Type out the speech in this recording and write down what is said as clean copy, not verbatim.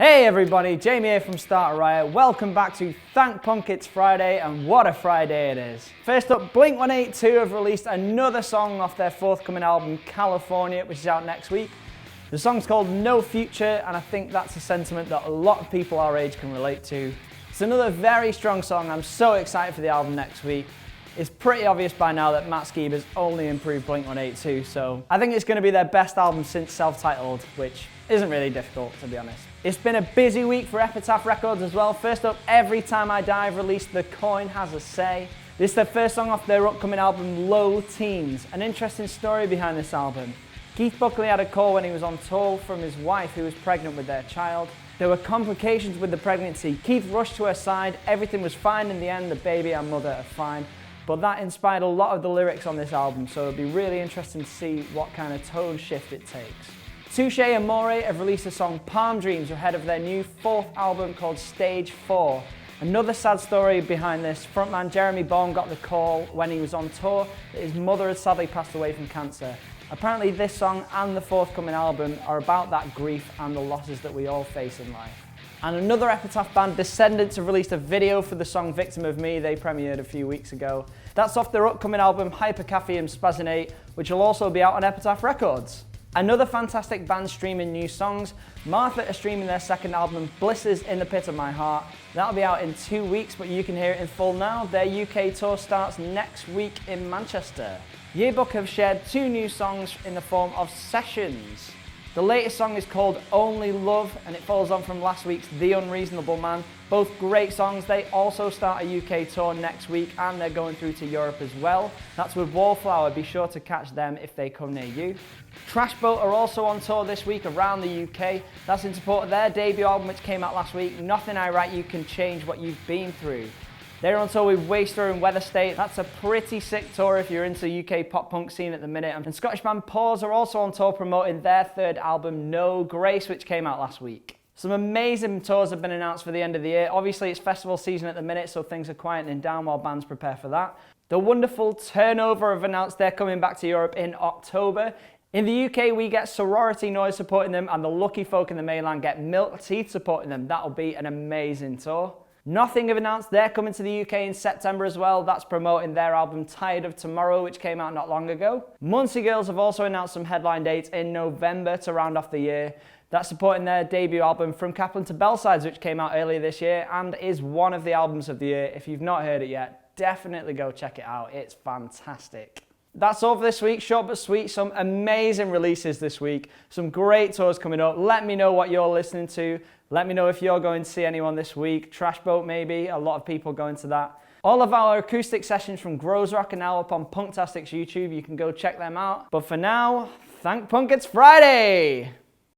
Hey everybody, Jamie here from Start Riot. Welcome back to Thank Punk It's Friday, and what a Friday it is. First up, Blink-182 have released another song off their forthcoming album California, which is out next week. The song's called No Future, and I think that's a sentiment that a lot of people our age can relate to. It's another very strong song. I'm so excited for the album next week. It's pretty obvious by now that Matt Skiba's only improved Blink-182, so I think it's going to be their best album since Self-Titled, which isn't really difficult, to be honest. It's been a busy week for Epitaph Records as well. First up, Every Time I Die have released The Coin Has a Say. This is their first song off their upcoming album, Low Teens. An interesting story behind this album. Keith Buckley had a call when he was on tour from his wife who was pregnant with their child. There were complications with the pregnancy. Keith rushed to her side. Everything was fine in the end. The baby and mother are fine. But that inspired a lot of the lyrics on this album, so it'll be really interesting to see what kind of tone shift it takes. Touche Amore have released the song Palm Dreams ahead of their new fourth album called Stage 4. Another sad story behind this, frontman Jeremy Baum got the call when he was on tour that his mother had sadly passed away from cancer. Apparently this song and the forthcoming album are about that grief and the losses that we all face in life. And another Epitaph band, Descendants, have released a video for the song Victim of Me they premiered a few weeks ago. That's off their upcoming album Hypercaffeine Spazinate, which will also be out on Epitaph Records. Another fantastic band streaming new songs. Martha are streaming their second album, Blisters in the Pit of My Heart. That'll be out in 2 weeks, but you can hear it in full now. Their UK tour starts next week in Manchester. Yearbook have shared 2 new songs in the form of sessions. The latest song is called Only Love, and it follows on from last week's The Unreasonable Man. Both great songs. They also start a UK tour next week, and they're going through to Europe as well. That's with Wallflower. Be sure to catch them if they come near you. Trashboat are also on tour this week around the UK. That's in support of their debut album, which came out last week, Nothing I Write You Can Change What You've Been Through. They're on tour with Waster and Weatherstate. That's a pretty sick tour if you're into the UK pop punk scene at the minute. And Scottish band PAWS are also on tour promoting their third album, No Grace, which came out last week. Some amazing tours have been announced for the end of the year. Obviously, it's festival season at the minute, so things are quietening down while bands prepare for that. The wonderful Turnover have announced they're coming back to Europe in October. In the UK, we get Sorority Noise supporting them, and the Lucky Folk in the mainland get Milk Teeth supporting them. That'll be an amazing tour. Nothing have announced they're coming to the UK in September as well. That's promoting their album Tired of Tomorrow, which came out not long ago. Muncie Girls have also announced some headline dates in November to round off the year. That's supporting their debut album From Kaplan to Bellsides, which came out earlier this year and is one of the albums of the year. If you've not heard it yet, definitely go check it out. It's fantastic. That's all for this week, short but sweet. Some amazing releases this week, some great tours coming up. Let me know what you're listening to. Let me know if you're going to see anyone this week. Trashboat maybe, a lot of people going to that. All of our acoustic sessions from Grows Rock are now up on Punktastic's YouTube. You can go check them out. But for now, thank Punk It's Friday!